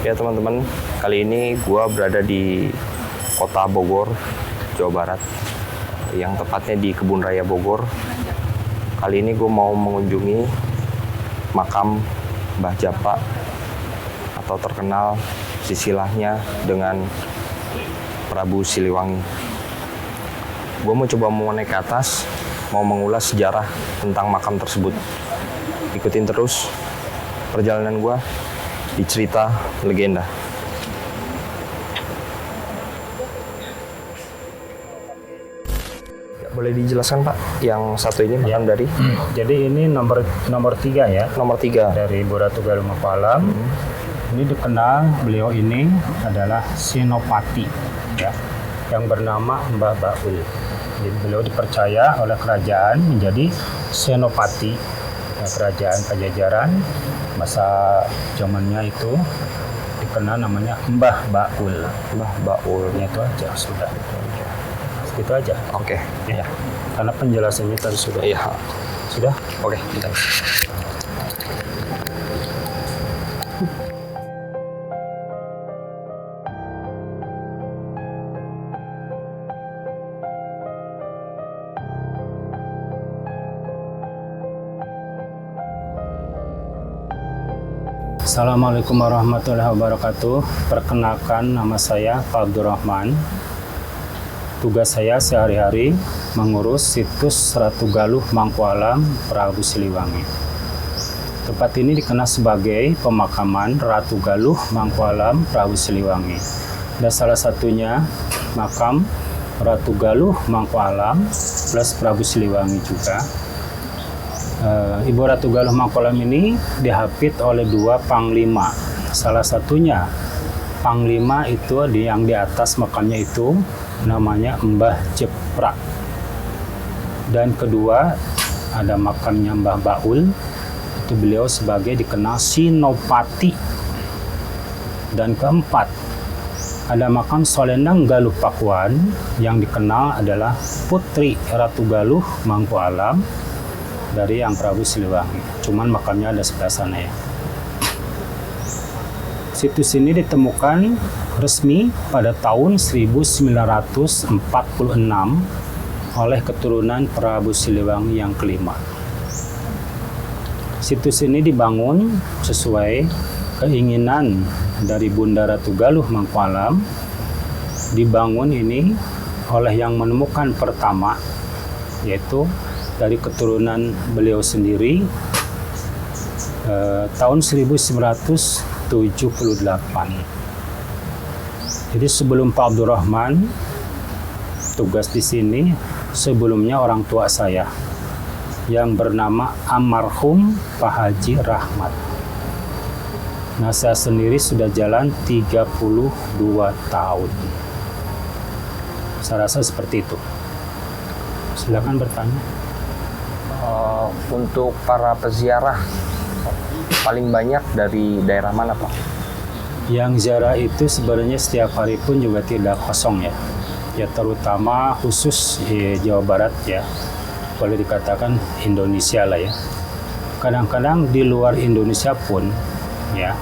Ya teman-teman, kali ini gua berada di kota Bogor, Jawa Barat, yang tepatnya di Kebun Raya Bogor. Kali ini gue mau mengunjungi makam Mbah Japa atau terkenal silsilahnya dengan Prabu Siliwangi. Gue mau coba naik ke atas, mau mengulas sejarah tentang makam tersebut. Ikutin terus perjalanan gue di cerita legenda. Boleh dijelaskan Pak, yang satu ini makam dari? Jadi ini nomor 3 ya. Nomor 3. Dari Boratugalu Mangkualam. Ini dikenal beliau ini adalah Senopati ya, yang bernama Mbah Baul. Jadi beliau dipercaya oleh kerajaan menjadi Senopati ya, kerajaan Pajajaran. Masa zamannya itu dikenal namanya Mbah Baul. Mbah Baul. Ya, itu aja sudah. Segitu aja. Oke. Ya. Karena penjelasannya tadi sudah. Iya. Sudah? Oke, kita. Assalamualaikum warahmatullahi wabarakatuh. Perkenalkan, nama saya Pak Abdurrahman. Tugas saya sehari-hari mengurus situs Ratu Galuh Mangkualam Prabu Siliwangi. Tempat ini dikenal sebagai pemakaman Ratu Galuh Mangkualam Prabu Siliwangi. Dan salah satunya makam Ratu Galuh Mangkualam plus Prabu Siliwangi juga. Ibu Ratu Galuh Mangkualam ini dihapit oleh 2 panglima. Salah satunya panglima itu yang di atas makamnya itu namanya Mbah Jepra. Dan kedua ada makamnya Mbah Baul, itu beliau sebagai dikenal Senopati. Dan keempat ada makam Solendang Galuh Pakuan yang dikenal adalah Putri Ratu Galuh Mangkualam dari yang Prabu Siliwangi. Cuman makamnya ada sebelah sana ya. Situs ini ditemukan resmi pada tahun 1946 oleh keturunan Prabu Siliwangi yang kelima. Situs ini dibangun sesuai keinginan dari Bunda Ratu Galuh Mangkualam. Dibangun ini oleh yang menemukan pertama, yaitu dari keturunan beliau sendiri tahun 1978. Jadi sebelum Pak Abdurrahman tugas di sini, sebelumnya orang tua saya yang bernama almarhum Pak Haji Rahmat. Nah, saya sendiri sudah jalan 32 tahun. Saya rasa seperti itu. Silakan bertanya. Untuk para peziarah paling banyak dari daerah mana Pak? Yang ziarah itu sebenarnya setiap hari pun juga tidak kosong ya. Ya terutama khusus di Jawa Barat ya. Boleh dikatakan Indonesia lah ya. Kadang-kadang di luar Indonesia pun ya,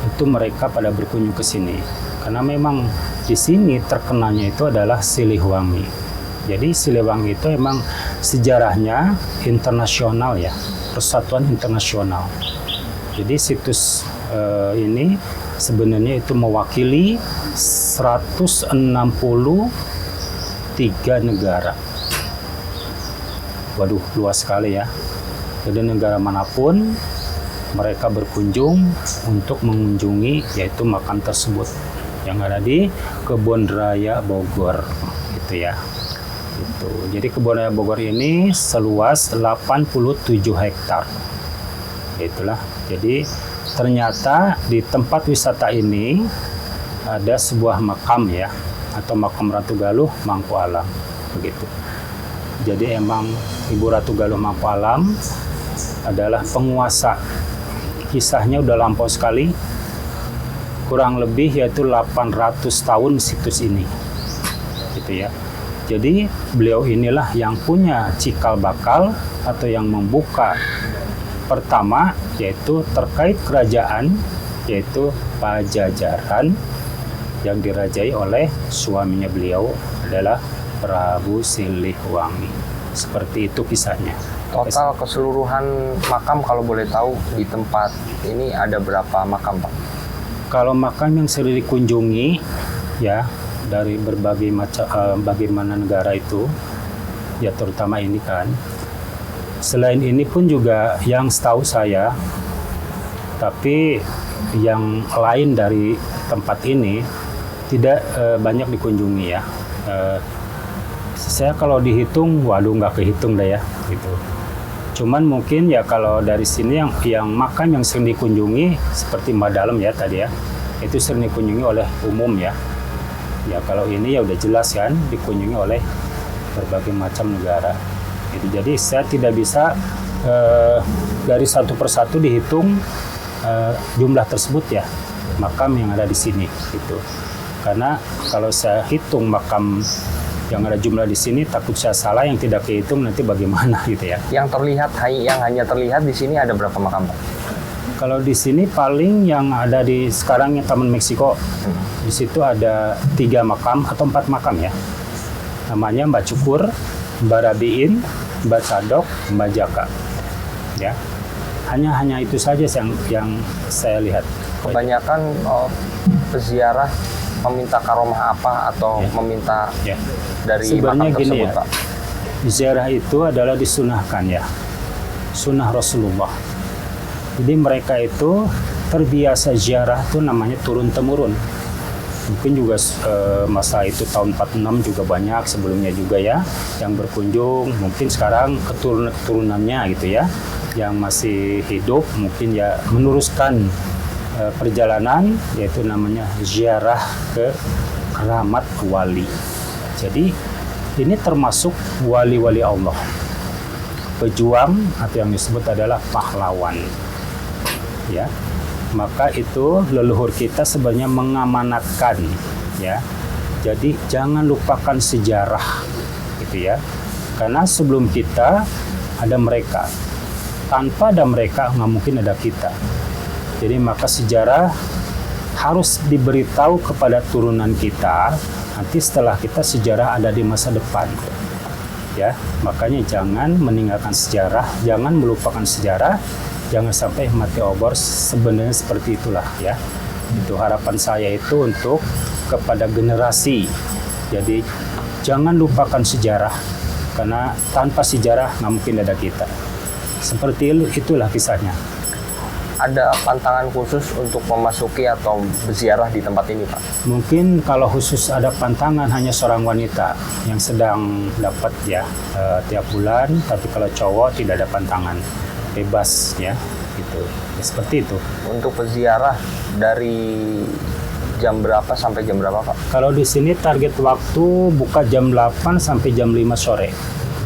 itu mereka pada berkunjung ke sini. Karena memang di sini terkenalnya itu adalah Siliwangi. Jadi Siliwangi itu emang sejarahnya internasional ya, persatuan internasional. Jadi situs ini sebenarnya itu mewakili 163 negara. Waduh, luas sekali ya. Jadi negara manapun mereka berkunjung untuk mengunjungi yaitu makam tersebut yang ada di Kebun Raya Bogor gitu ya. Gitu. Jadi Kebun Raya Bogor ini seluas 87 hektar. Itulah. Jadi ternyata di tempat wisata ini ada sebuah makam ya, atau makam Ratu Galuh Mangkualam begitu. Jadi emang Ibu Ratu Galuh Mangkualam adalah penguasa. Kisahnya udah lampau sekali. Kurang lebih yaitu 800 tahun situs ini. Gitu ya. Jadi beliau inilah yang punya cikal bakal atau yang membuka pertama, yaitu terkait kerajaan yaitu Pajajaran yang dirajai oleh suaminya beliau adalah Prabu Siliwangi. Seperti itu kisahnya. Total keseluruhan makam kalau boleh tahu di tempat ini ada berapa makam, Pak? Kalau makam yang sering dikunjungi ya dari berbagai macam bagaimana negara itu ya, terutama ini kan. Selain ini pun juga yang setahu saya, tapi yang lain dari tempat ini tidak banyak dikunjungi ya. Saya kalau dihitung, waduh nggak kehitung dah ya gitu. Cuman mungkin ya kalau dari sini yang makam yang sering dikunjungi seperti Madalam ya tadi ya, itu sering dikunjungi oleh umum ya. Ya kalau ini ya udah jelas kan dikunjungi oleh berbagai macam negara. Gitu. Jadi saya tidak bisa dari satu persatu dihitung jumlah tersebut ya makam yang ada di sini gitu. Karena kalau saya hitung makam yang ada jumlah di sini, takut saya salah, yang tidak kehitung nanti bagaimana gitu ya. Yang hanya terlihat di sini ada berapa makam, Pak? Kalau di sini paling yang ada di sekarang yang Taman Meksiko, di situ ada 3 makam atau 4 makam ya. Namanya Mbak Cukur, Mbak Rabiin, Mbak Sadok, Mbak Jaka. Ya, hanya itu saja yang saya lihat. Kebanyakan peziarah meminta karomah apa atau meminta dari sebenarnya makam tersebut, gini ya, Pak? Ziarah itu adalah disunahkan ya, sunnah Rasulullah. Jadi mereka itu terbiasa ziarah itu namanya turun temurun. Mungkin juga masa itu tahun 46 juga banyak, sebelumnya juga ya yang berkunjung. Mungkin sekarang keturunannya gitu ya, yang masih hidup mungkin ya meneruskan perjalanan, yaitu namanya ziarah ke keramat wali. Jadi ini termasuk wali-wali Allah, pejuang atau yang disebut adalah pahlawan. Ya, maka itu leluhur kita sebenarnya mengamanatkan ya. Jadi jangan lupakan sejarah gitu ya. Karena sebelum kita ada mereka. Tanpa ada mereka nggak mungkin ada kita. Jadi maka sejarah harus diberitahu kepada turunan kita. Nanti setelah kita sejarah ada di masa depan. Ya, makanya jangan meninggalkan sejarah, jangan melupakan sejarah, jangan sampai mati obor. Sebenarnya seperti itulah ya. Itu harapan saya itu untuk kepada generasi. Jadi jangan lupakan sejarah, karena tanpa sejarah nggak mungkin ada kita. Seperti itulah kisahnya. Ada pantangan khusus untuk memasuki atau berziarah di tempat ini, Pak? Mungkin kalau khusus ada pantangan hanya seorang wanita yang sedang dapat ya tiap bulan, tapi kalau cowok tidak ada pantangan, bebas ya gitu. Ya, seperti itu. Untuk berziarah dari jam berapa sampai jam berapa, Pak? Kalau di sini target waktu buka jam 8 sampai jam 5 sore.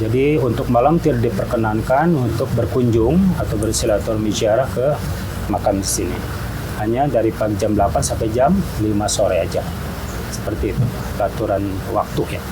Jadi untuk malam tidak diperkenankan untuk berkunjung atau bersilaturahmi ziarah ke makam di sini. Hanya dari pagi jam 8 sampai jam 5 sore aja. Seperti itu aturan waktu ya.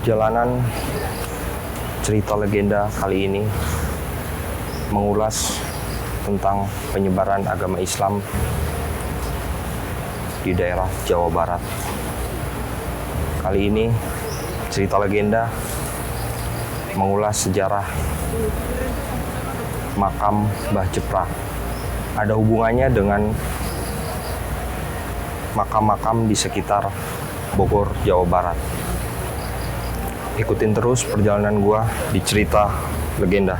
Perjalanan cerita legenda kali ini mengulas tentang penyebaran agama Islam di daerah Jawa Barat. Kali ini cerita legenda mengulas sejarah makam Mbah Jepra. Ada hubungannya dengan makam-makam di sekitar Bogor, Jawa Barat. Ikutin terus perjalanan gua di cerita legenda.